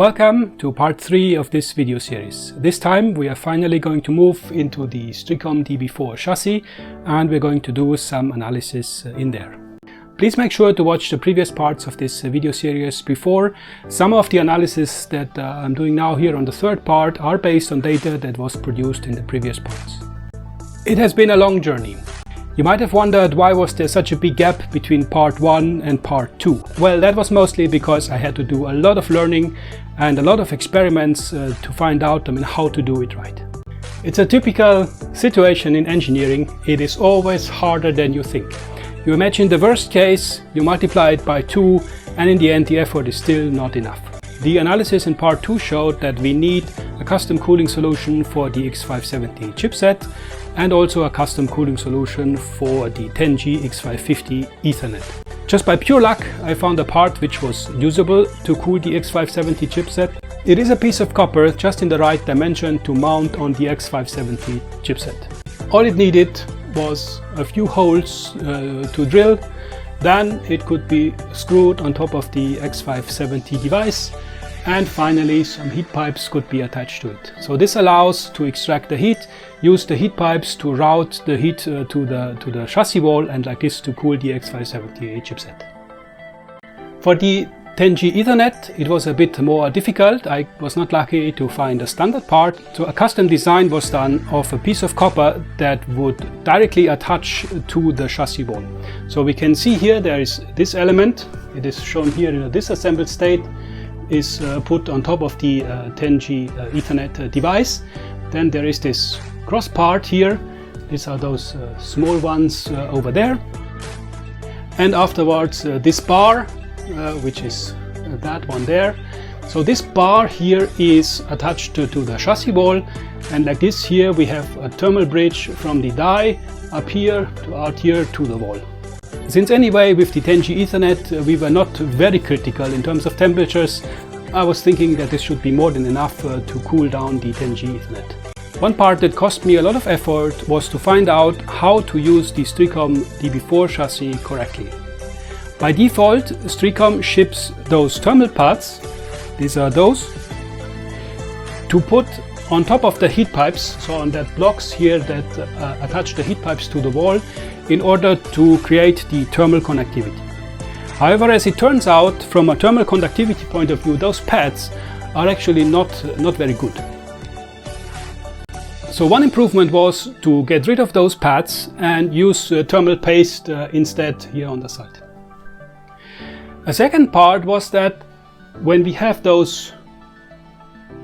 Welcome to part 3 of this video series. This time we are finally going to move into the Streacom DB4 chassis and we're going to do some analysis in there. Please make sure to watch the previous parts of this video series before. Some of the analysis that I'm doing now here on the third part are based on data that was produced in the previous parts. It has been a long journey. You might have wondered why was there such a big gap between part 1 and part 2. Well, that was mostly because I had to do a lot of learning and a lot of experiments to find out how to do it right. It's a typical situation in engineering. It is always harder than you think. You imagine the worst case, you multiply it by 2, and in the end the effort is still not enough. The analysis in part 2 showed that we need a custom cooling solution for the X570 chipset and also a custom cooling solution for the 10G X550 Ethernet. Just by pure luck, I found a part which was usable to cool the X570 chipset. It is a piece of copper just in the right dimension to mount on the X570 chipset. All it needed was a few holes to drill, then it could be screwed on top of the X570 device, and finally some heat pipes could be attached to it. So this allows to extract the heat, use the heat pipes to route the heat to the chassis wall, and like this to cool the X570 chipset. For the 10G Ethernet it was a bit more difficult. I was not lucky to find a standard part, so a custom design was done of a piece of copper that would directly attach to the chassis wall. So we can see here there is this element, it is shown here in a disassembled state, is put on top of the 10G Ethernet device. Then there is this cross part here, these are those small ones over there, and afterwards this bar which is that one there. So this bar here is attached to the chassis wall, and like this here we have a thermal bridge from the die up here to out here to the wall. Since anyway with the 10G Ethernet we were not very critical in terms of temperatures, I was thinking that this should be more than enough to cool down the 10G Ethernet. One part that cost me a lot of effort was to find out how to use the Streacom DB4 chassis correctly. By default, Streacom ships those thermal pads, these are those, to put on top of the heat pipes, so on that blocks here that attach the heat pipes to the wall in order to create the thermal connectivity. However, as it turns out, from a thermal conductivity point of view, those pads are actually not very good. So one improvement was to get rid of those pads and use thermal paste instead here on the side. A second part was that when we have those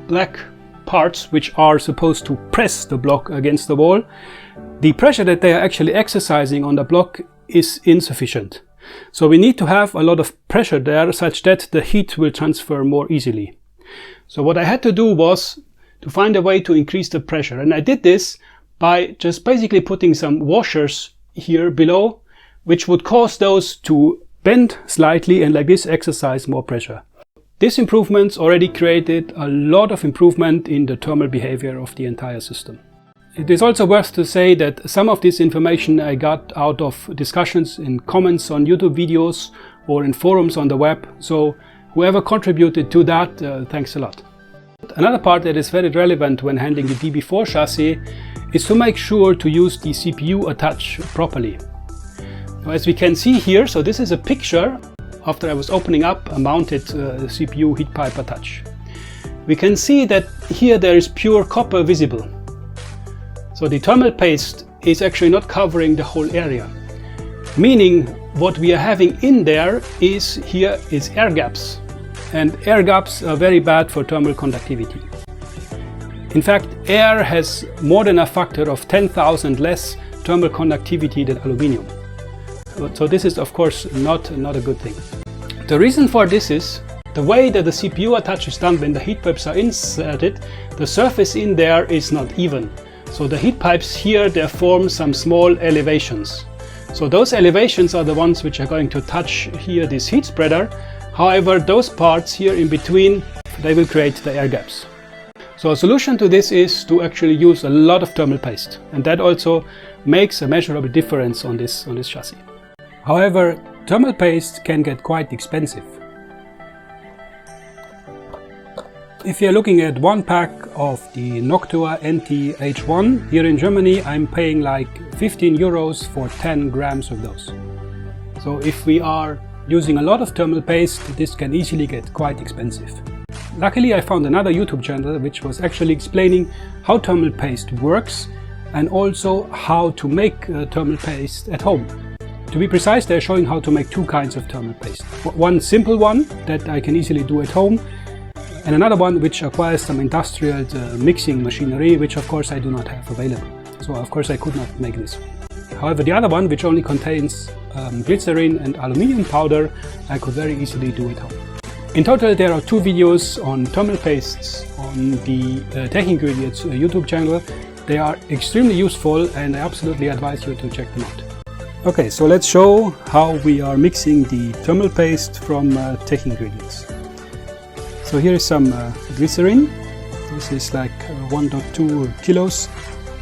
black parts which are supposed to press the block against the wall, the pressure that they are actually exercising on the block is insufficient. So we need to have a lot of pressure there such that the heat will transfer more easily. So what I had to do was to find a way to increase the pressure, and I did this by just basically putting some washers here below which would cause those to bend slightly and like this exercise more pressure. These improvements already created a lot of improvement in the thermal behavior of the entire system. It is also worth to say that some of this information I got out of discussions in comments on YouTube videos or in forums on the web, so whoever contributed to that, thanks a lot. Another part that is very relevant when handling the DB4 chassis is to make sure to use the CPU attach properly. Now, as we can see here, so this is a picture after I was opening up a mounted CPU heat pipe attach. We can see that here there is pure copper visible. So the thermal paste is actually not covering the whole area, meaning what we are having in there is here is air gaps, and air gaps are very bad for thermal conductivity. In fact, air has more than a factor of 10,000 less thermal conductivity than aluminium. So this is of course not a good thing. The reason for this is the way that the CPU attach is done when the heat pipes are inserted, the surface in there is not even. So the heat pipes here, they form some small elevations. So those elevations are the ones which are going to touch here this heat spreader. However, those parts here in between, they will create the air gaps. So a solution to this is to actually use a lot of thermal paste, and that also makes a measurable difference on this chassis. However, thermal paste can get quite expensive. If you're looking at one pack of the Noctua NT-H1 here in Germany, I'm paying like 15 euros for 10 grams of those. So if we are using a lot of thermal paste, this can easily get quite expensive. Luckily, I found another YouTube channel which was actually explaining how thermal paste works and also how to make thermal paste at home. To be precise, they're showing how to make two kinds of thermal paste. One simple one that I can easily do at home, and another one which requires some industrial mixing machinery, which of course I do not have available. So of course I could not make this. However, the other one, which only contains glycerin and aluminium powder, I could very easily do at home. In total, there are 2 videos on thermal pastes on the Tech Ingredients YouTube channel. They are extremely useful and I absolutely advise you to check them out. Okay, so let's show how we are mixing the thermal paste from Tech Ingredients. So here is some glycerin. This is like 1.2 kilos.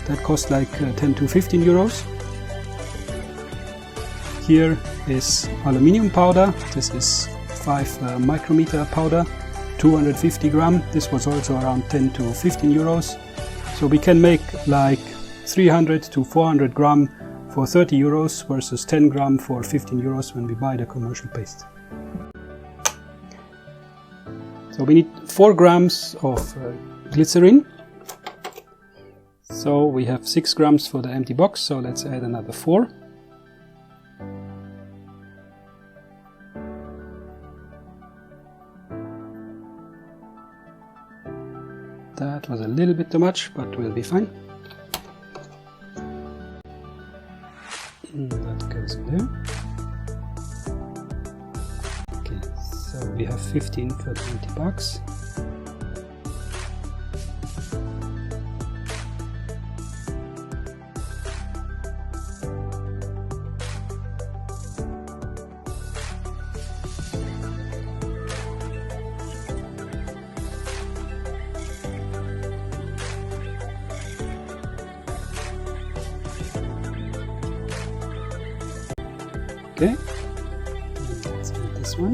That costs like 10 to 15 euros. Here is aluminium powder. This is 5 micrometer powder, 250 gram. This was also around 10 to 15 euros. So we can make like 300 to 400 gram for 30 euros versus 10 gram for 15 euros when we buy the commercial paste. So we need 4 grams of glycerin. So we have 6 grams for the empty box, so let's add another 4. That was a little bit too much, but we'll be fine. That goes in there. Okay, so we have 15 for the empty box. Okay, let's add this one.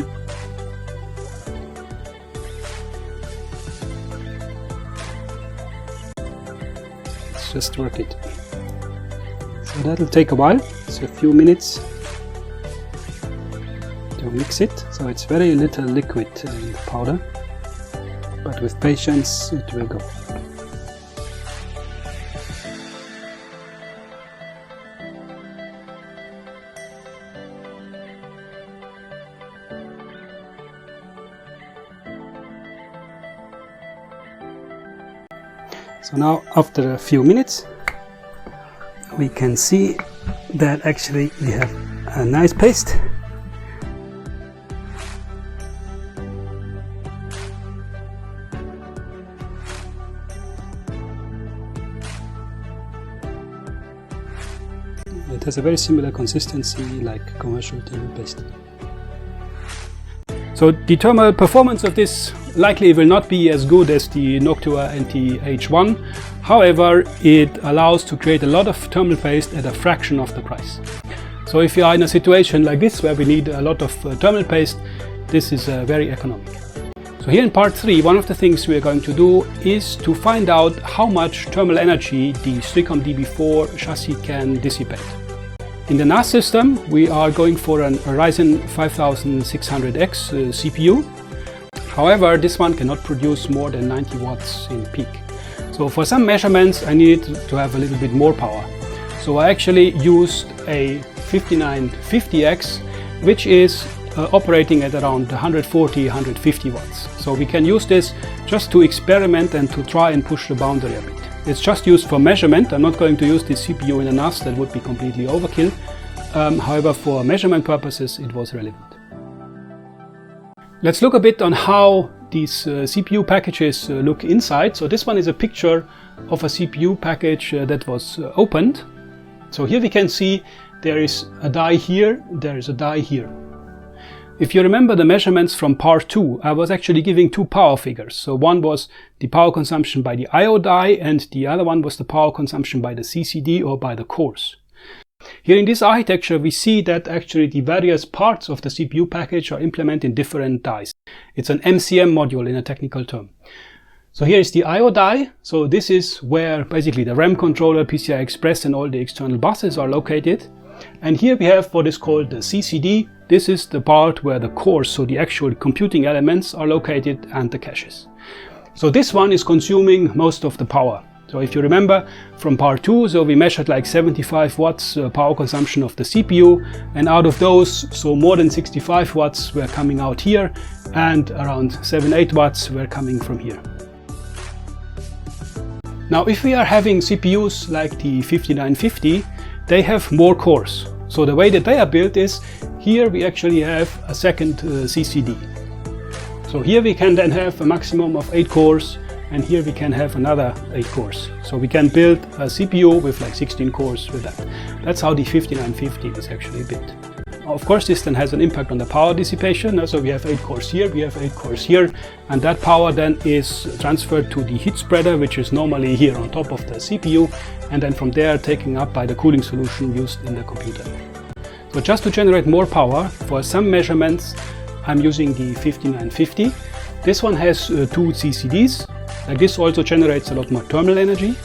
Let's just work it. So that'll take a while, so a few minutes to mix it. So it's very little liquid in the powder, but with patience it will go. So now, after a few minutes, we can see that actually we have a nice paste. It has a very similar consistency like commercial thermal paste. So the thermal performance of this likely will not be as good as the Noctua NT-H1. However, it allows to create a lot of thermal paste at a fraction of the price. So if you are in a situation like this where we need a lot of thermal paste, this is very economic. So here in part 3, one of the things we are going to do is to find out how much thermal energy the Streacom DB4 chassis can dissipate. In the NAS system, we are going for a Ryzen 5600X CPU. However, this one cannot produce more than 90 watts in peak. So for some measurements, I needed to have a little bit more power. So I actually used a 5950X, which is operating at around 140-150 watts. So we can use this just to experiment and to try and push the boundary a bit. It's just used for measurement. I'm not going to use this CPU in a NAS, that would be completely overkill. However, for measurement purposes, it was relevant. Let's look a bit on how these CPU packages look inside. So this one is a picture of a CPU package that was opened. So here we can see there is a die here, there is a die here. If you remember the measurements from part 2, I was actually giving 2 power figures. So one was the power consumption by the I/O die and the other one was the power consumption by the CCD or by the cores. Here in this architecture, we see that actually the various parts of the CPU package are implemented in different dies. It's an MCM module in a technical term. So here is the I/O die. So this is where basically the RAM controller, PCI Express and all the external buses are located. And here we have what is called the CCD. This is the part where the cores, so the actual computing elements, are located, and the caches. So this one is consuming most of the power. So if you remember from part 2, so we measured like 75 watts power consumption of the CPU, and out of those, so more than 65 watts were coming out here, and around 7-8 watts were coming from here. Now if we are having CPUs like the 5950, they have more cores. So the way that they are built is, here we actually have a second CCD. So here we can then have a maximum of 8 cores, and here we can have another 8 cores. So we can build a CPU with like 16 cores with that. That's how the 5950 is actually built. Of course, this then has an impact on the power dissipation. So we have 8 cores here, we have 8 cores here, and that power then is transferred to the heat spreader, which is normally here on top of the CPU, and then from there taken up by the cooling solution used in the computer. So just to generate more power, for some measurements I'm using the 5950. This one has 2 CCDs. Like this also generates a lot more thermal energy.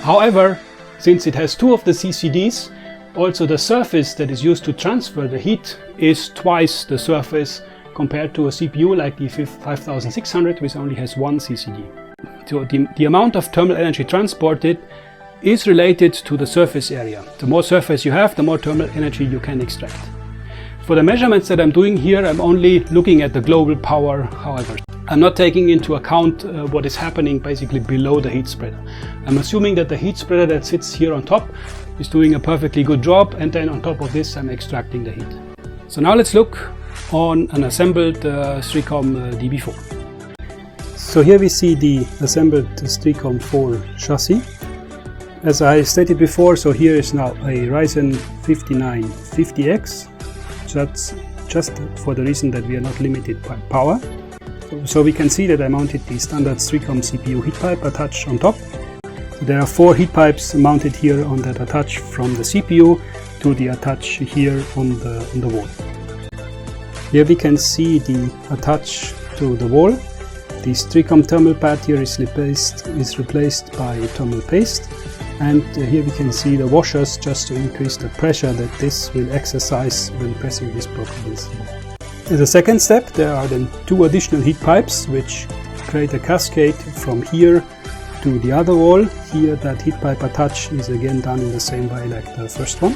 However, since it has 2 of the CCDs, also the surface that is used to transfer the heat is twice the surface compared to a CPU like the 5600, which only has 1 CCD. So the amount of thermal energy transported is related to the surface area. The more surface you have, the more thermal energy you can extract. For the measurements that I'm doing here, I'm only looking at the global power, however. I'm not taking into account what is happening basically below the heat spreader. I'm assuming that the heat spreader that sits here on top is doing a perfectly good job, and then on top of this I'm extracting the heat. So now let's look on an assembled Streacom DB4. So here we see the assembled Streacom 4 chassis. As I stated before, so here is now a Ryzen 5950X. That's just for the reason that we are not limited by power. So we can see that I mounted the standard Streacom CPU heat pipe attached on top. So there are 4 heat pipes mounted here on that attach from the CPU to the attach here on the wall. Here we can see the attach to the wall. The Streacom thermal pad here is replaced by thermal paste. And here we can see the washers just to increase the pressure that this will exercise when pressing this block against the wall. As a second step, there are then 2 additional heat pipes which create a cascade from here to the other wall. Here that heat pipe attach is again done in the same way like the first one.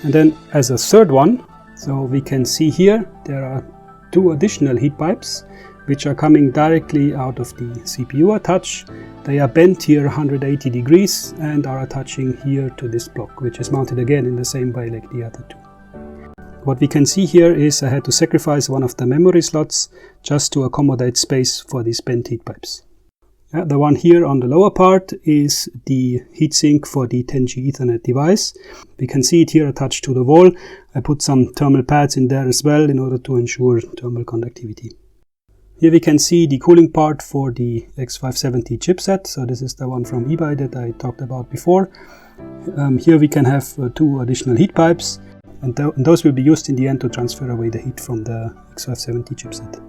And then as a third one, so we can see here there are 2 additional heat pipes which are coming directly out of the CPU attach. They are bent here 180 degrees and are attaching here to this block, which is mounted again in the same way like the other 2. What we can see here is I had to sacrifice one of the memory slots just to accommodate space for these bent heat pipes. The one here on the lower part is the heatsink for the 10G Ethernet device. We can see it here attached to the wall. I put some thermal pads in there as well in order to ensure thermal conductivity. Here we can see the cooling part for the X570 chipset. So this is the one from eBay that I talked about before. Here we can have 2 additional heat pipes, and those will be used in the end to transfer away the heat from the X570 chipset.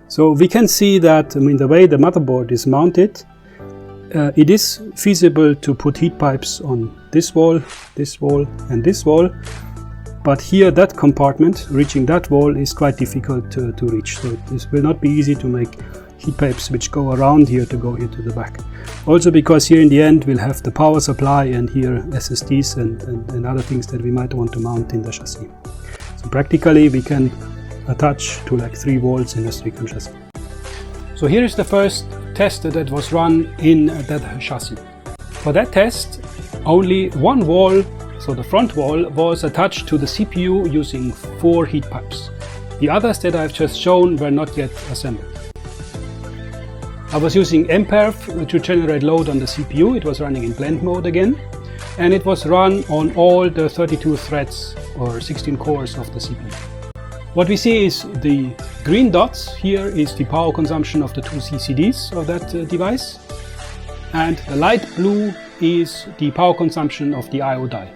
So we can see that, the way the motherboard is mounted, it is feasible to put heat pipes on this wall, and this wall. But here that compartment, reaching that wall, is quite difficult to reach. So this will not be easy to make heat pipes which go around here to go here to the back. Also because here in the end we'll have the power supply and here SSDs and other things that we might want to mount in the chassis. So practically we can attach to like 3 walls in a Streacom chassis. So here is the first test that was run in that chassis. For that test, only one wall, so the front wall, was attached to the CPU using 4 heat pipes. The others that I've just shown were not yet assembled. I was using mperf to generate load on the CPU. It was running in blend mode again, and it was run on all the 32 threads or 16 cores of the CPU. What we see is the green dots here is the power consumption of the 2 CCDs of that device, and the light blue is the power consumption of the I/O die.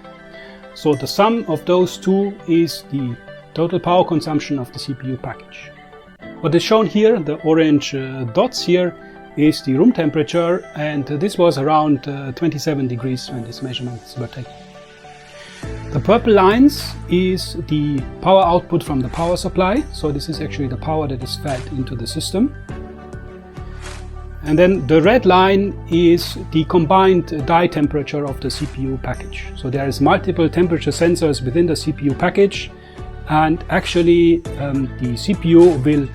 So the sum of those 2 is the total power consumption of the CPU package. What is shown here, the orange dots here, is the room temperature, and this was around 27 degrees when these measurements were taken. The purple lines is the power output from the power supply, so this is actually the power that is fed into the system. And then the red line is the combined die temperature of the CPU package. So there is multiple temperature sensors within the CPU package, and actually the CPU will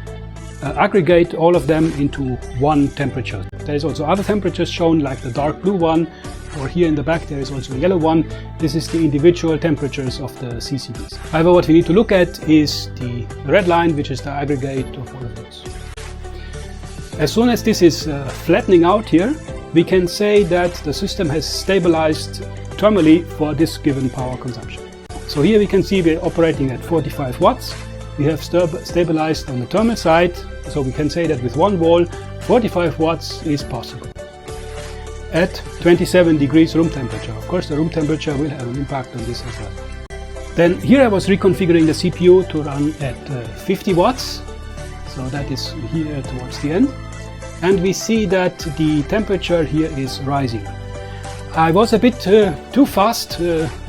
aggregate all of them into one temperature. There is also other temperatures shown, like the dark blue one, or here in the back there is also a yellow one. This is the individual temperatures of the CCDs. However, what we need to look at is the red line, which is the aggregate of all of those. As soon as this is flattening out here, we can say that the system has stabilized thermally for this given power consumption. So here we can see we're operating at 45 watts. We have stabilized on the thermal side, so we can say that with one wall, 45 watts is possible at 27 degrees room temperature. Of course, the room temperature will have an impact on this as well. Then here I was reconfiguring the CPU to run at 50 watts. So that is here towards the end. And we see that the temperature here is rising. I was a bit too fast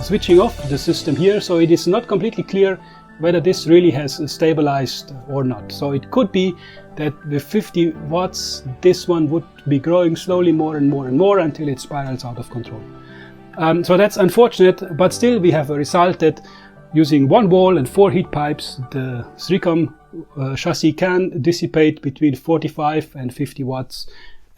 switching off the system here, so it is not completely clear whether this really has stabilized or not. So it could be that with 50 watts, this one would be growing slowly more and more and more until it spirals out of control. So that's unfortunate, but still we have a result that using one wall and 4 heat pipes, the Streacom chassis can dissipate between 45 and 50 watts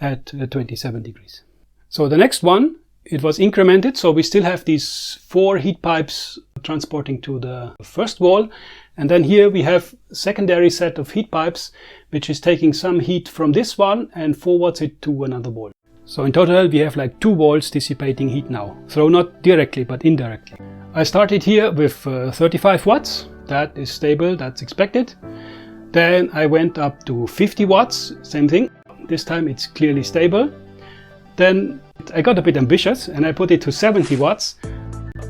at 27 degrees. So the next one, it was incremented, so we still have these 4 heat pipes transporting to the first wall, and then here we have a secondary set of heat pipes which is taking some heat from this one and forwards it to another wall. So in total we have like 2 walls dissipating heat now, so not directly but indirectly. I started here with 35 watts, that is stable, that's expected. Then I went up to 50 watts, same thing, this time it's clearly stable. Then I got a bit ambitious and I put it to 70 watts,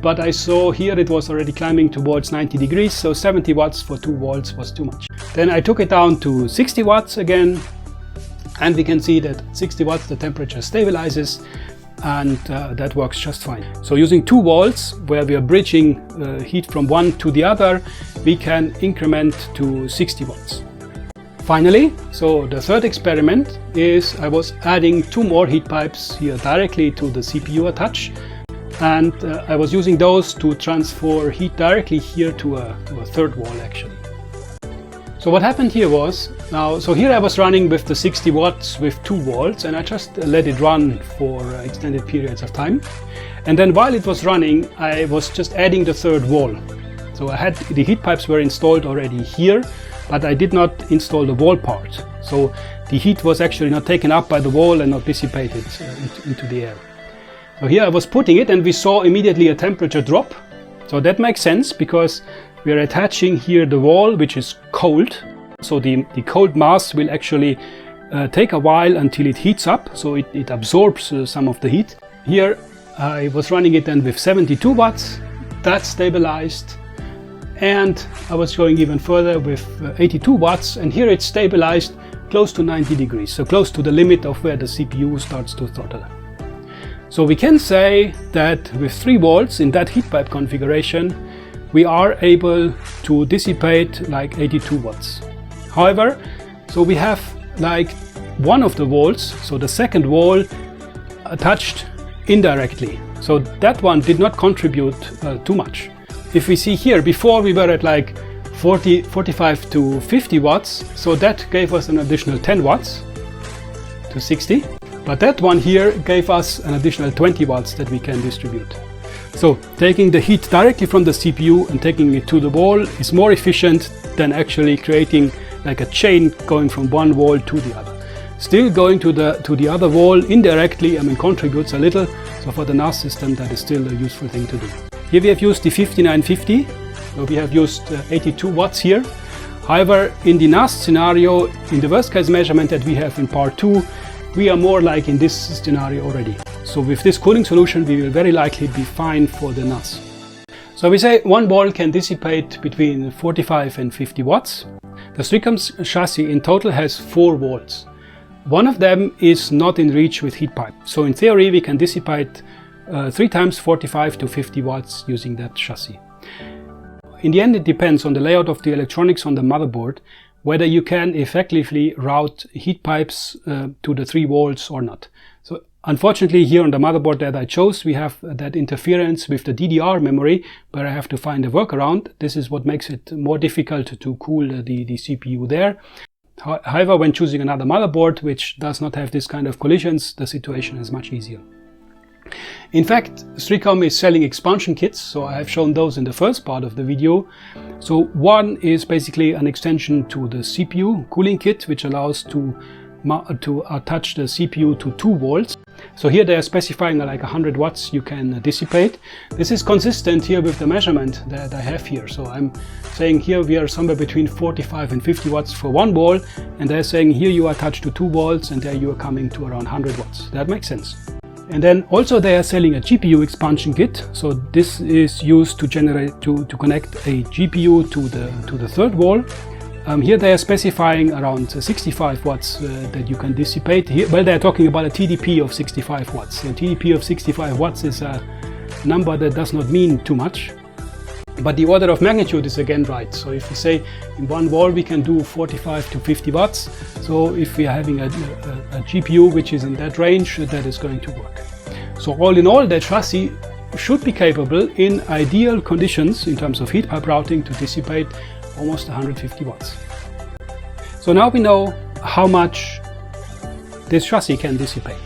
but I saw here it was already climbing towards 90 degrees, so 70 watts for 2 walls was too much. Then I took it down to 60 watts again, and we can see that 60 watts the temperature stabilizes, and that works just fine. So using 2 walls where we are bridging heat from one to the other, we can increment to 60 watts. Finally, so the third experiment is I was adding 2 more heat pipes here directly to the CPU attach, and I was using those to transfer heat directly here to a third wall actually. So what happened here was, so here I was running with the 60 watts with 2 walls, and I just let it run for extended periods of time. And then while it was running, I was just adding the third wall. So I had the heat pipes were installed already here, but I did not install the wall part. So the heat was actually not taken up by the wall and not dissipated into the air. So here I was putting it, and we saw immediately a temperature drop. So that makes sense because we are attaching here the wall, which is cold. So the cold mass will actually take a while until it heats up, so it absorbs some of the heat. Here I was running it then with 72 watts, that stabilized, and I was going even further with 82 watts, and here it's stabilized close to 90 degrees, so close to the limit of where the CPU starts to throttle. So we can say that with 3 walls in that heat pipe configuration, we are able to dissipate like 82 watts. However, so we have like one of the walls, so the second wall, touched indirectly. So that one did not contribute too much. If we see here, before we were at like 45 to 50 watts, so that gave us an additional 10 watts to 60. But that one here gave us an additional 20 watts that we can distribute. So taking the heat directly from the CPU and taking it to the wall is more efficient than actually creating like a chain going from one wall to the other. Still going to the other wall indirectly, contributes a little. So for the NAS system, that is still a useful thing to do. Here we have used the 5950. So we have used 82 watts here. However, in the NAS scenario, in the worst case measurement that we have in part 2, we are more like in this scenario already. So with this cooling solution, we will very likely be fine for the NAS. So we say one wall can dissipate between 45 and 50 watts. The Streacom chassis in total has 4 walls. One of them is not in reach with heat pipe. So in theory we can dissipate 3 times 45 to 50 watts using that chassis. In the end it depends on the layout of the electronics on the motherboard, whether you can effectively route heat pipes to the 3 walls or not. So unfortunately here on the motherboard that I chose, we have that interference with the DDR memory where I have to find a workaround. This is what makes it more difficult to cool the CPU there. However, when choosing another motherboard which does not have this kind of collisions, the situation is much easier. In fact, Streacom is selling expansion kits, so I have shown those in the first part of the video. So one is basically an extension to the CPU cooling kit, which allows to attach the CPU to 2 walls. So here they are specifying like 100 watts you can dissipate. This is consistent here with the measurement that I have here. So I'm saying here we are somewhere between 45 and 50 watts for one wall, and they're saying here you are attached to 2 walls and there you are coming to around 100 watts. That makes sense. And then also they are selling a GPU expansion kit. So this is used to connect a GPU to the 3rd wall. Here they are specifying around 65 watts that you can dissipate. Here, well, they're talking about a TDP of 65 watts. So TDP of 65 watts is a number that does not mean too much, but the order of magnitude is again right. So if we say in one wall we can do 45 to 50 watts, so if we are having a GPU which is in that range, that is going to work. So all in all, that chassis should be capable in ideal conditions in terms of heat pipe routing to dissipate almost 150 watts. So now we know how much this chassis can dissipate.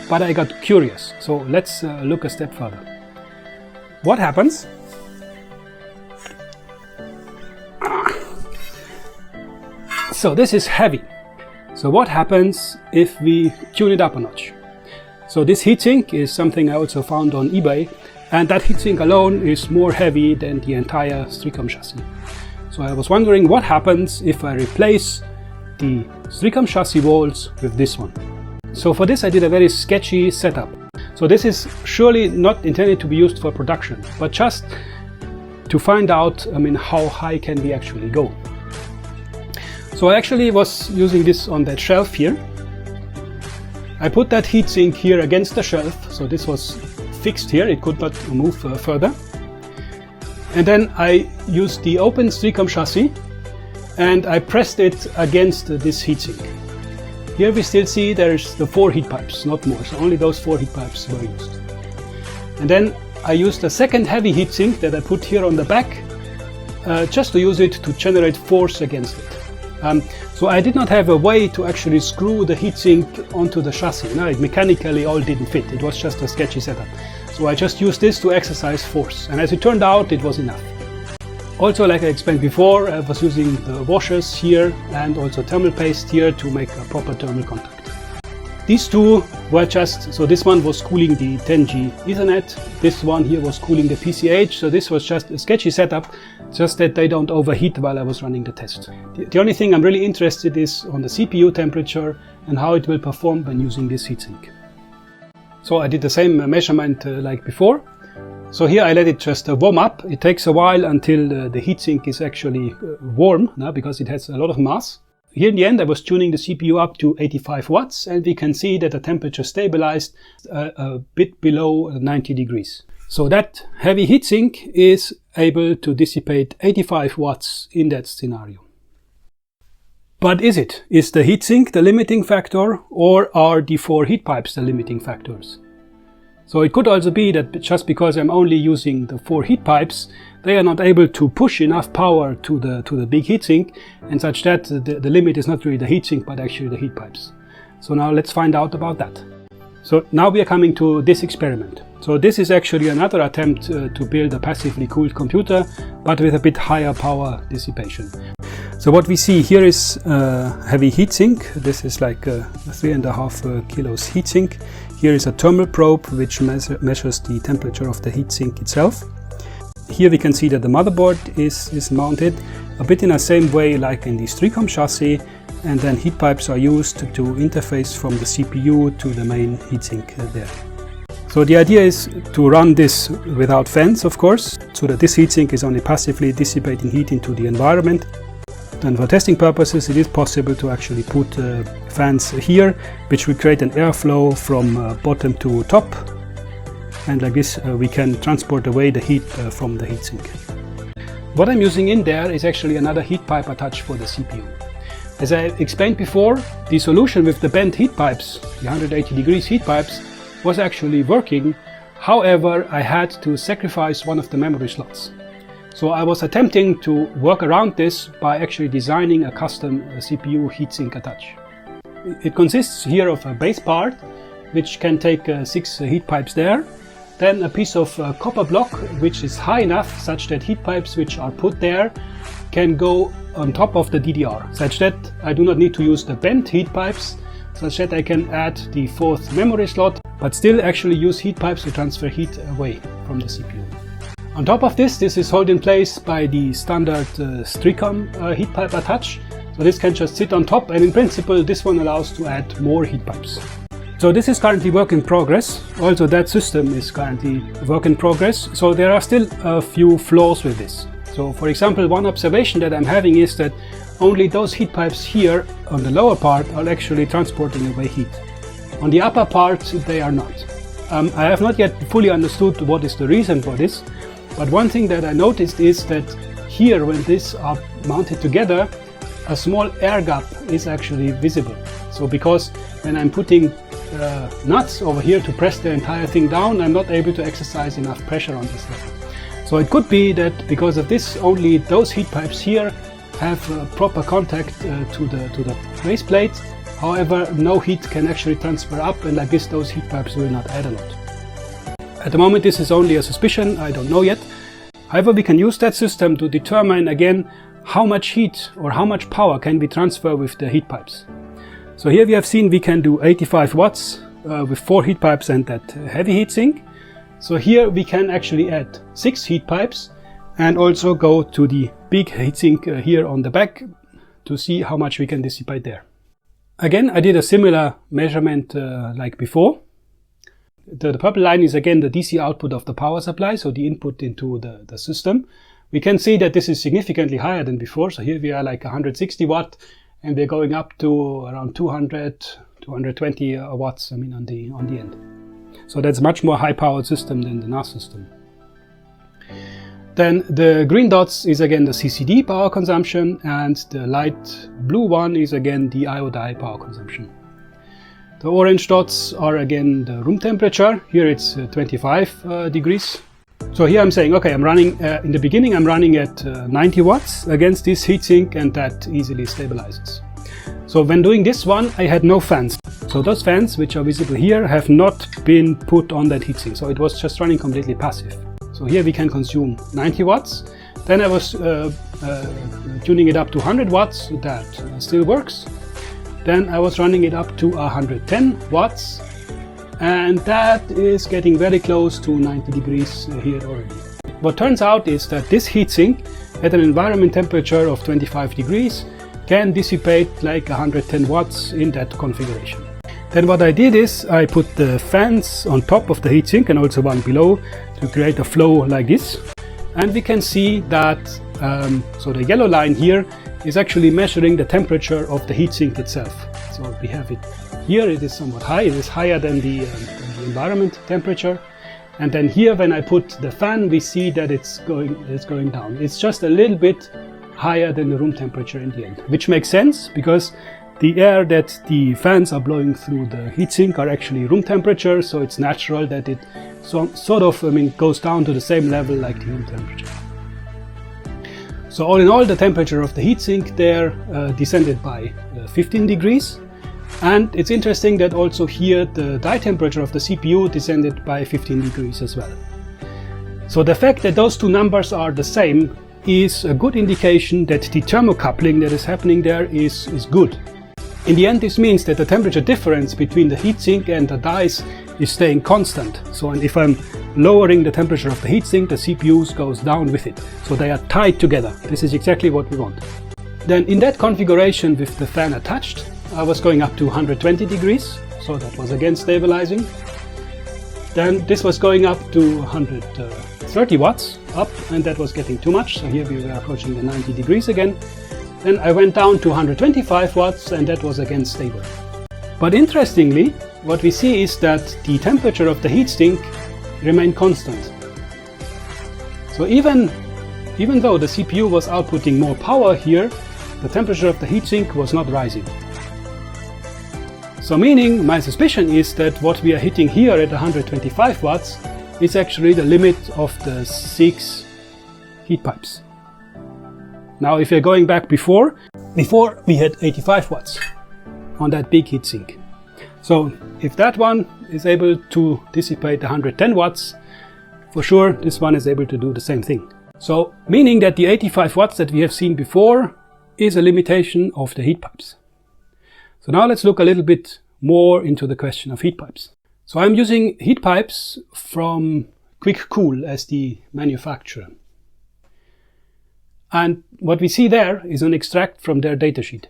But I got curious, so let's look a step further. What happens so this is heavy. So what happens if we tune it up a notch? So this heatsink is something I also found on eBay, and that heatsink alone is more heavy than the entire Streacom chassis. So I was wondering what happens if I replace the Streacom chassis walls with this one. So for this I did a very sketchy setup. So this is surely not intended to be used for production, but just to find out, how high can we actually go. So I actually was using this on that shelf here. I put that heatsink here against the shelf, so this was fixed here, it could not move further. And then I used the open Streacom chassis and I pressed it against this heatsink. Here we still see there's the 4 heat pipes, not more, so only those 4 heat pipes were used. And then I used a second heavy heatsink that I put here on the back, just to use it to generate force against it. So I did not have a way to actually screw the heatsink onto the chassis. No, it mechanically all didn't fit, it was just a sketchy setup. So I just used this to exercise force, and as it turned out, it was enough. Also, like I explained before, I was using the washers here and also thermal paste here to make a proper thermal contact. These two were just, so this one was cooling the 10G Ethernet, this one here was cooling the PCH, so this was just a sketchy setup, just that they don't overheat while I was running the test. The only thing I'm really interested is on the CPU temperature and how it will perform when using this heatsink. So I did the same measurement like before. So here I let it just warm up. It takes a while until the heatsink is actually warm, because it has a lot of mass. Here in the end I was tuning the CPU up to 85 watts and we can see that the temperature stabilized a bit below 90 degrees. So that heavy heatsink is able to dissipate 85 watts in that scenario. But is it? Is the heatsink the limiting factor, or are the 4 heat pipes the limiting factors? So it could also be that just because I'm only using the 4 heat pipes, they are not able to push enough power to the big heatsink, and such that the limit is not really the heatsink but actually the heat pipes. So now let's find out about that. So now we are coming to this experiment. So this is actually another attempt to build a passively cooled computer, but with a bit higher power dissipation. So what we see here is a heavy heatsink. This is like a 3.5 kilos heatsink. Here is a thermal probe which measures the temperature of the heatsink itself. Here we can see that the motherboard is mounted a bit in the same way like in the Streacom chassis, and then heat pipes are used to interface from the CPU to the main heatsink there. So the idea is to run this without fans, of course, so that this heatsink is only passively dissipating heat into the environment. Then for testing purposes it is possible to actually put fans here, which will create an airflow from bottom to top, and like this we can transport away the heat from the heatsink. What I'm using in there is actually another heat pipe attached for the CPU. As I explained before, the solution with the bent heat pipes, the 180 degrees heat pipes, was actually working. However, I had to sacrifice one of the memory slots. So I was attempting to work around this by actually designing a custom CPU heatsink attach. It consists here of a base part, which can take 6 heat pipes there, then a piece of copper block which is high enough such that heat pipes which are put there can go on top of the DDR, such that I do not need to use the bent heat pipes, such that I can add the 4th memory slot, but still actually use heat pipes to transfer heat away from the CPU. On top of this is held in place by the standard Streacom heat pipe attach. So this can just sit on top, and in principle this one allows to add more heat pipes. So this is currently work in progress. Also that system is currently work in progress. So there are still a few flaws with this. So for example, one observation that I'm having is that only those heat pipes here on the lower part are actually transporting away heat. On the upper part they are not. I have not yet fully understood what is the reason for this, but one thing that I noticed is that here, when these are mounted together, a small air gap is actually visible. So because when I'm putting nuts over here to press the entire thing down, I'm not able to exercise enough pressure on this level. So it could be that because of this, only those heat pipes here have proper contact to the base plate. However, no heat can actually transfer up, and like this those heat pipes will not add a lot. At the moment this is only a suspicion, I don't know yet. However, we can use that system to determine again how much heat or how much power can be transferred with the heat pipes. So here we have seen we can do 85 watts with 4 heat pipes and that heavy heat sink. So here we can actually add 6 heat pipes and also go to the big heatsink here on the back to see how much we can dissipate there. Again, I did a similar measurement like before. The purple line is again the DC output of the power supply, so the input into the system. We can see that this is significantly higher than before. So here we are like 160 watt and we're going up to around 200, 220 watts, I mean, on the end. So that's a much more high powered system than the NAS system. Then the green dots is again the CCD power consumption, and the light blue one is again the IO-die power consumption. The orange dots are again the room temperature. Here it's 25 degrees. So here I'm saying, okay, I'm running, in the beginning I'm running at 90 watts against this heatsink, and that easily stabilizes. So when doing this one, I had no fans. So those fans, which are visible here, have not been put on that heatsink. So it was just running completely passive. So here we can consume 90 watts. Then I was tuning it up to 100 watts. That still works. Then I was running it up to 110 watts. And that is getting very close to 90 degrees here already. What turns out is that this heatsink at an environment temperature of 25 degrees can dissipate like 110 watts in that configuration. Then what I did is I put the fans on top of the heatsink and also one below to create a flow like this. And we can see that, so the yellow line here is actually measuring the temperature of the heatsink itself. So we have it here, it is somewhat high, it is higher than the environment temperature. And then here when I put the fan, we see that it's going down. It's just a little bit higher than the room temperature in the end, which makes sense because the air that the fans are blowing through the heatsink are actually room temperature, so it's natural that it sort of goes down to the same level like the room temperature. So all in all, the temperature of the heatsink there descended by 15 degrees. And it's interesting that also here the die temperature of the CPU descended by 15 degrees as well. So the fact that those two numbers are the same is a good indication that the thermocoupling that is happening there is good. In the end, this means that the temperature difference between the heatsink and the dies is staying constant. So and if I'm lowering the temperature of the heatsink, the CPU goes down with it. So they are tied together. This is exactly what we want. Then in that configuration with the fan attached, I was going up to 120 degrees. So that was again stabilizing. Then this was going up to 130 watts up, and that was getting too much. So here we were approaching the 90 degrees again. then I went down to 125 watts and that was again stable. But interestingly, what we see is that the temperature of the heatsink remained constant. So even though the CPU was outputting more power here, the temperature of the heatsink was not rising. So meaning, my suspicion is that what we are hitting here at 125 watts is actually the limit of the 6 heat pipes. Now if you're going back before we had 85 watts on that big heatsink. So if that one is able to dissipate 110 watts, for sure this one is able to do the same thing. So meaning that the 85 watts that we have seen before is a limitation of the heat pipes. So now let's look a little bit more into the question of heat pipes. So I'm using heat pipes from QuickCool as the manufacturer. And what we see there is an extract from their datasheet.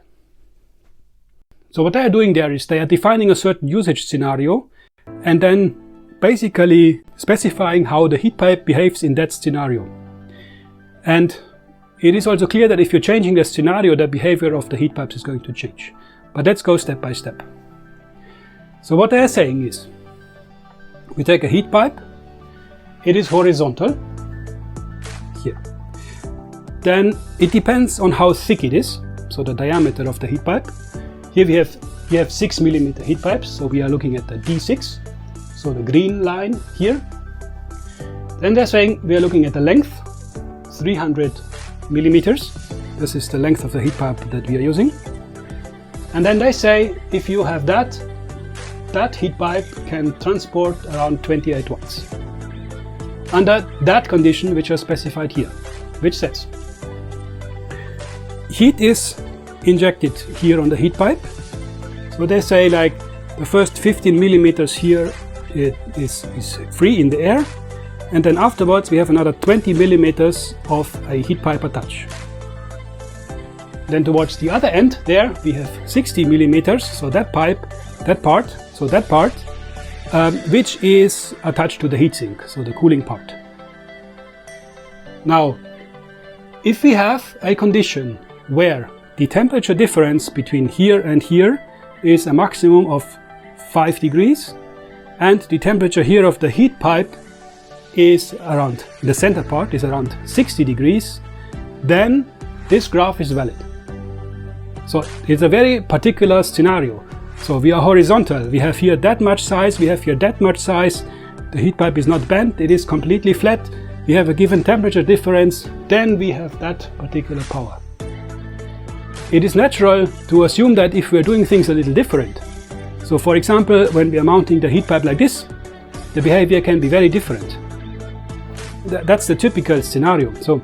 So what they are doing there is they are defining a certain usage scenario and then basically specifying how the heat pipe behaves in that scenario. And it is also clear that if you're changing the scenario, the behavior of the heat pipes is going to change. But let's go step by step. So what they are saying is, we take a heat pipe, it is horizontal, here. Then it depends on how thick it is, so the diameter of the heat pipe. Here we have 6 millimeter heat pipes, so we are looking at the D6, so the green line here. Then they're saying we are looking at the length, 300 millimeters. This is the length of the heat pipe that we are using. And then they say if you have that heat pipe can transport around 28 watts. Under that condition which are specified here, which says heat is injected here on the heat pipe. So they say like the first 15 millimeters here it is free in the air, and then afterwards we have another 20 millimeters of a heat pipe attached. Then towards the other end there we have 60 millimeters, so that part, which is attached to the heatsink, so the cooling part. Now, if we have a condition where the temperature difference between here and here is a maximum of 5 degrees, and the temperature here of the heat pipe is around, the center part is around 60 degrees, then this graph is valid. So it's a very particular scenario. So we are horizontal, we have here that much size, we have here that much size, the heat pipe is not bent, it is completely flat, we have a given temperature difference, then we have that particular power. It is natural to assume that if we are doing things a little different, so for example when we are mounting the heat pipe like this, the behavior can be very different. That's the typical scenario. So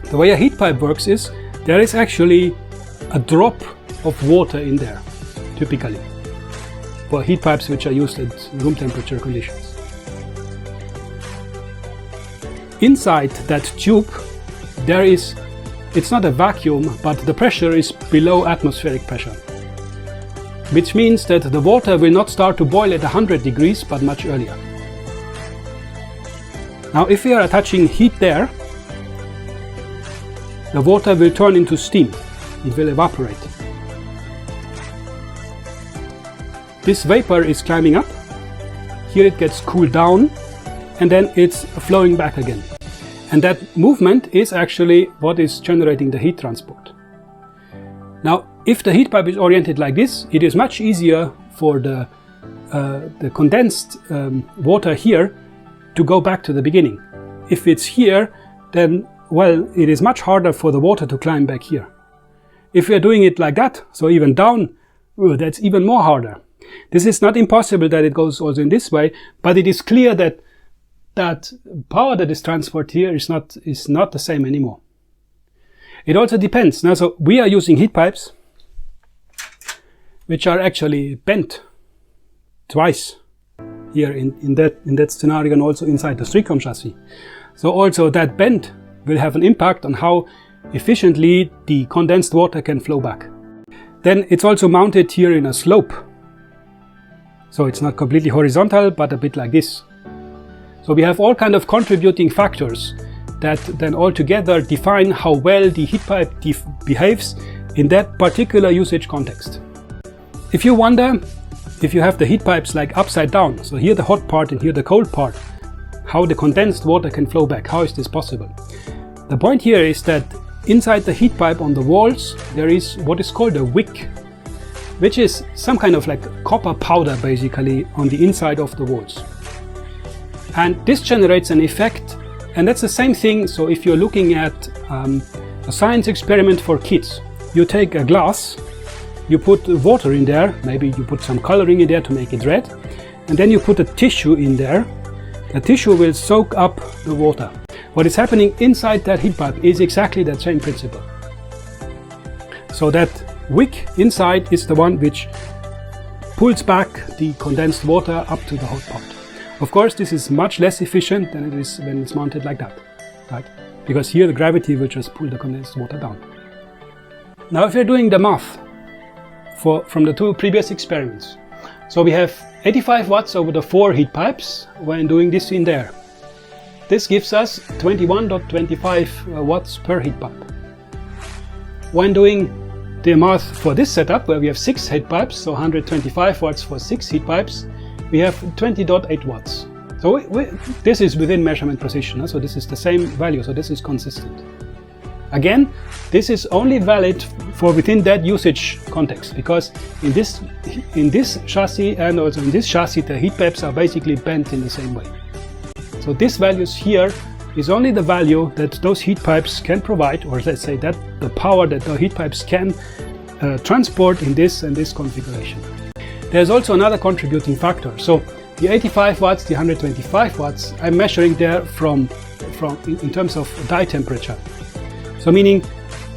the way a heat pipe works is there is actually a drop of water in there, typically, for heat pipes which are used at room temperature conditions. Inside that tube there is, it's not a vacuum, but the pressure is below atmospheric pressure, which means that the water will not start to boil at 100 degrees but much earlier. Now if we are attaching heat there, the water will turn into steam, it will evaporate. This vapor is climbing up, here it gets cooled down, and then it's flowing back again. And that movement is actually what is generating the heat transport. Now, if the heat pipe is oriented like this, it is much easier for the condensed water here to go back to the beginning. If it's here, then, well, it is much harder for the water to climb back here. If we are doing it like that, so even down, that's even more harder. This is not impossible that it goes also in this way, but it is clear that that power that is transferred here is not the same anymore. It also depends. Now, so we are using heat pipes which are actually bent twice here in that scenario, and also inside the Streacom chassis. So also that bend will have an impact on how efficiently the condensed water can flow back. Then it's also mounted here in a slope. So it's not completely horizontal, but a bit like this. So we have all kind of contributing factors that then altogether define how well the heat pipe behaves in that particular usage context. If you wonder if you have the heat pipes like upside down, so here the hot part and here the cold part, how the condensed water can flow back, how is this possible? The point here is that inside the heat pipe on the walls there is what is called a wick, which is some kind of like copper powder basically on the inside of the walls. And this generates an effect, and that's the same thing. So if you're looking at a science experiment for kids, you take a glass, you put water in there, maybe you put some coloring in there to make it red, and then you put a tissue in there. The tissue will soak up the water. What is happening inside that heat pipe is exactly that same principle. So that wick inside is the one which pulls back the condensed water up to the hot part. Of course, this is much less efficient than it is when it's mounted like that, right? Because here the gravity will just pull the condensed water down. Now if you're doing the math from the two previous experiments, so we have 85 watts over the 4 heat pipes when doing this in there. This gives us 21.25 watts per heat pipe. When doing the math for this setup, where we have 6 heat pipes, so 125 watts for 6 heat pipes, we have 20.8 watts. So this is within measurement precision, so this is the same value, so this is consistent. Again, this is only valid for within that usage context, because in this chassis and also in this chassis the heat pipes are basically bent in the same way. So this values here is only the value that those heat pipes can provide, or let's say that the power that the heat pipes can transport in this and this configuration. There's also another contributing factor. So the 85 watts, the 125 watts, I'm measuring there in terms of die temperature. So meaning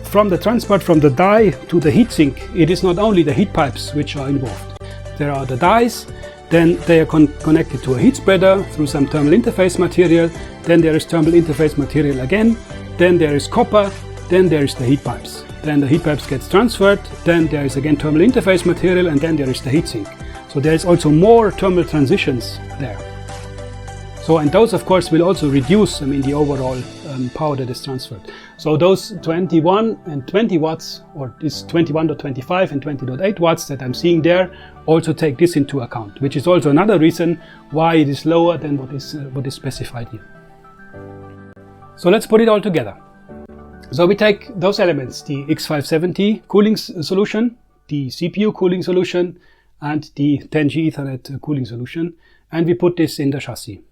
from the transport from the die to the heatsink, it is not only the heat pipes which are involved. There are the dies, then they are connected to a heat spreader through some thermal interface material, then there is thermal interface material again, then there is copper, then there is the heat pipes. Then the heat pipes gets transferred, then there is again thermal interface material, and then there is the heatsink. So there is also more thermal transitions there. So, and those of course will also reduce, the overall power that is transferred. So those 21 and 20 watts, or this 21.25 and 20.8 watts that I'm seeing there, also take this into account, which is also another reason why it is lower than what is specified here. So let's put it all together. So we take those elements, the X570 cooling solution, the CPU cooling solution, and the 10G Ethernet cooling solution, and we put this in the chassis.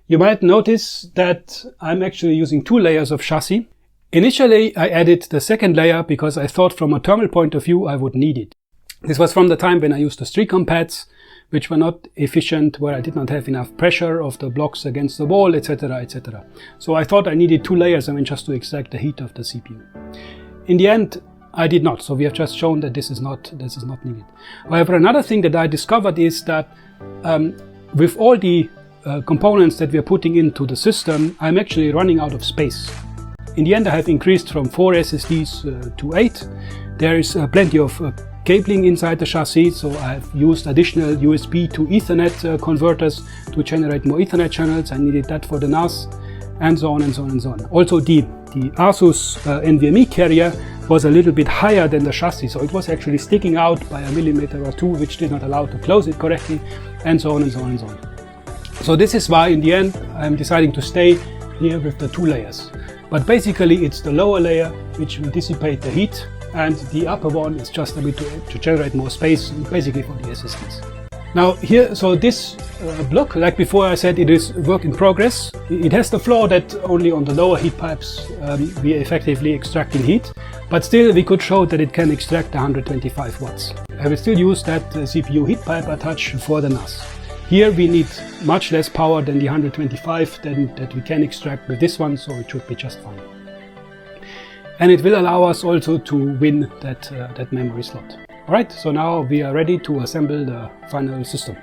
You might notice that I'm actually using 2 layers of chassis. Initially, I added the second layer because I thought from a thermal point of view I would need it. This was from the time when I used the Streacom pads, which were not efficient, where I did not have enough pressure of the blocks against the wall, etc., etc. So I thought I needed 2 layers, just to extract the heat of the CPU. In the end, I did not, so we have just shown that this is not needed. However, another thing that I discovered is that with all the components that we are putting into the system, I'm actually running out of space. In the end, I have increased from 4 SSDs to 8. There is plenty of cabling inside the chassis, so I've used additional USB to Ethernet converters to generate more Ethernet channels. I needed that for the NAS, and so on and so on and so on. Also, the Asus NVMe carrier was a little bit higher than the chassis, so it was actually sticking out by a millimeter or 2, which did not allow to close it correctly, and so on and so on and so on. So this is why in the end I'm deciding to stay here with the 2 layers. But basically it's the lower layer which will dissipate the heat, and the upper one is just a bit to generate more space, basically for the SSDs. Now here, so this block, like before I said, it is work in progress. It has the flaw that only on the lower heat pipes we are effectively extracting heat, but still we could show that it can extract 125 watts. I will still use that CPU heat pipe attach for the NAS. Here we need much less power than the 125 that we can extract with this one, so it should be just fine. And it will allow us also to win that memory slot. Alright, so now we are ready to assemble the final system.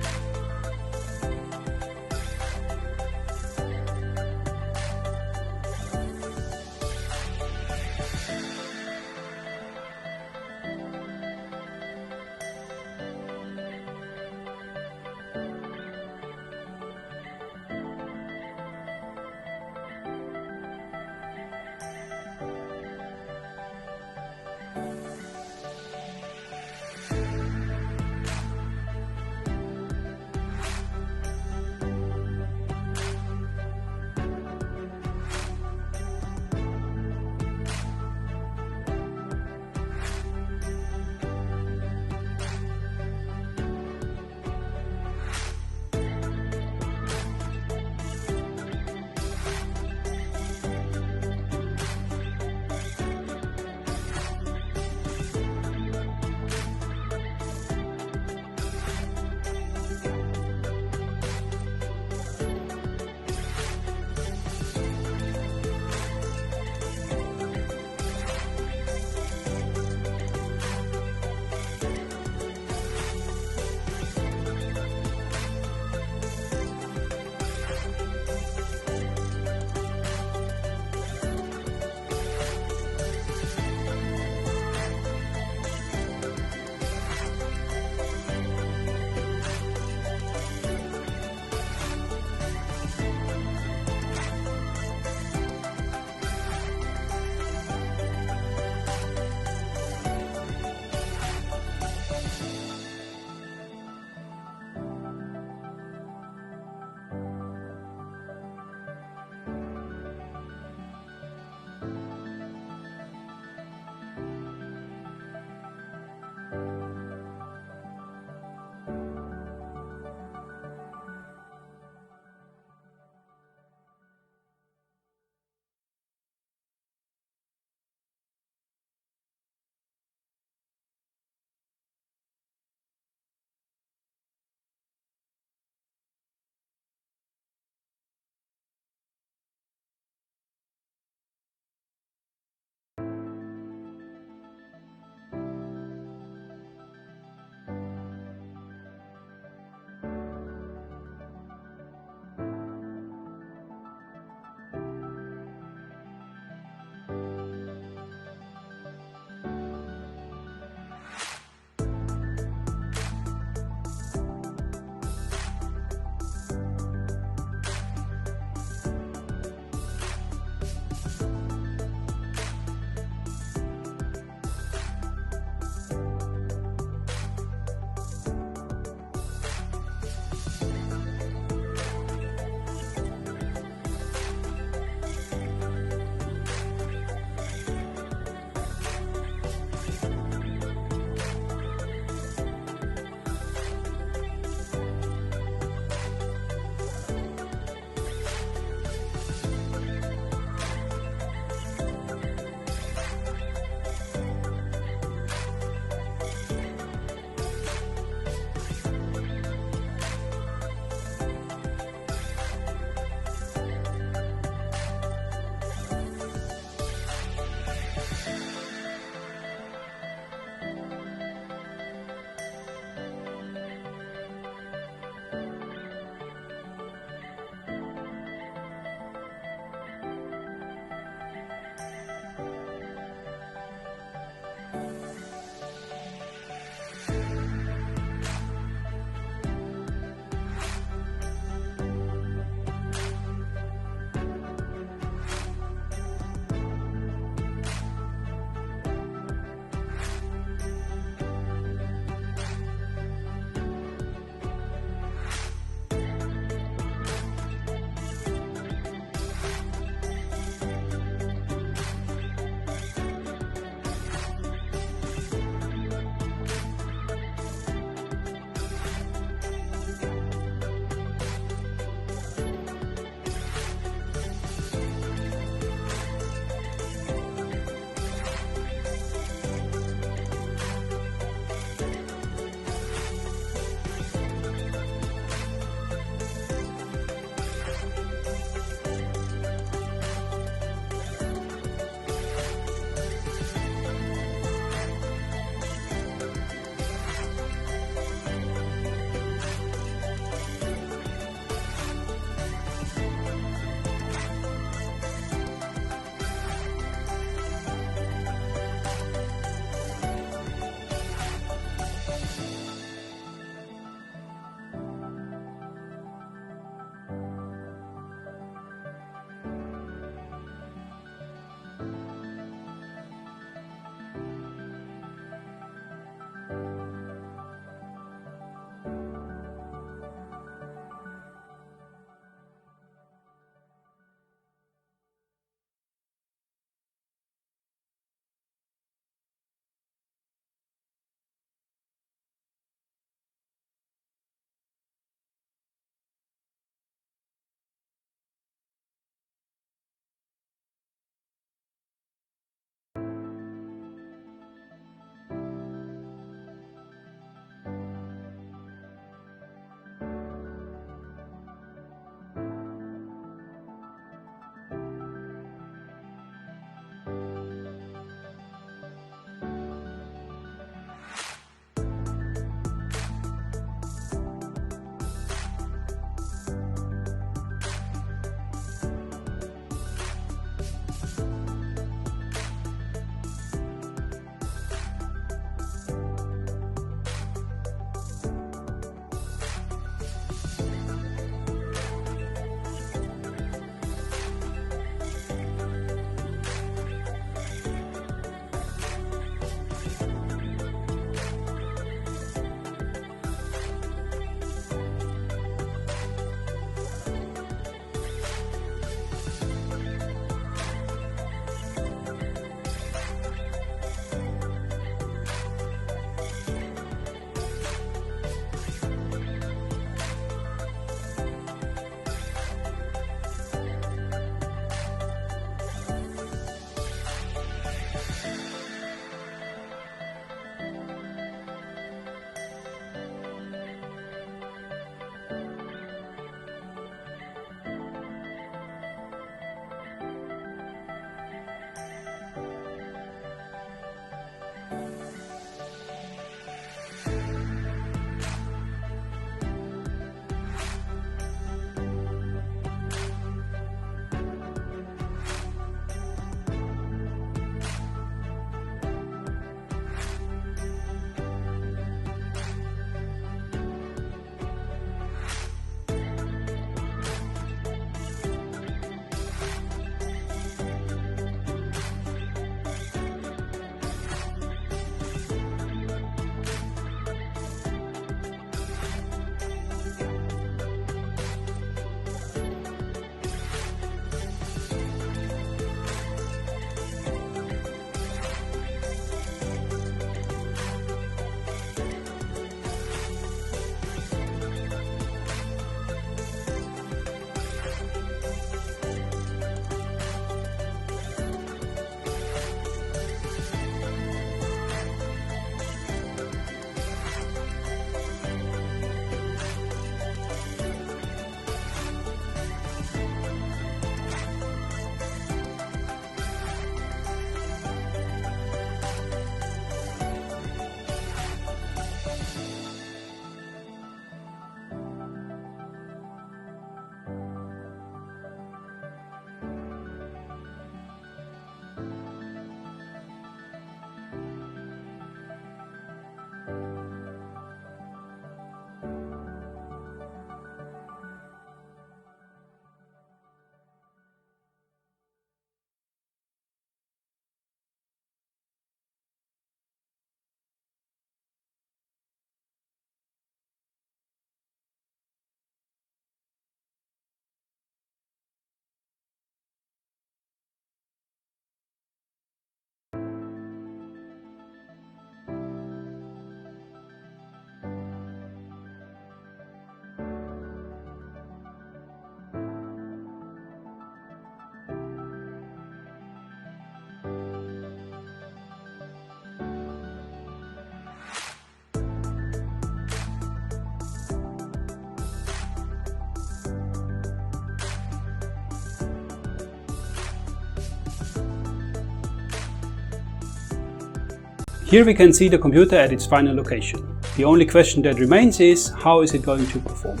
Here we can see the computer at its final location. The only question that remains is, how is it going to perform?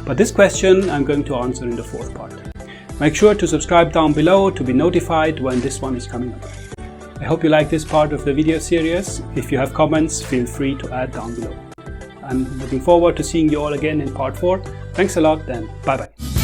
But this question I'm going to answer in the fourth part. Make sure to subscribe down below to be notified when this one is coming up. I hope you like this part of the video series. If you have comments, feel free to add down below. I'm looking forward to seeing you all again in part 4. Thanks a lot and bye bye.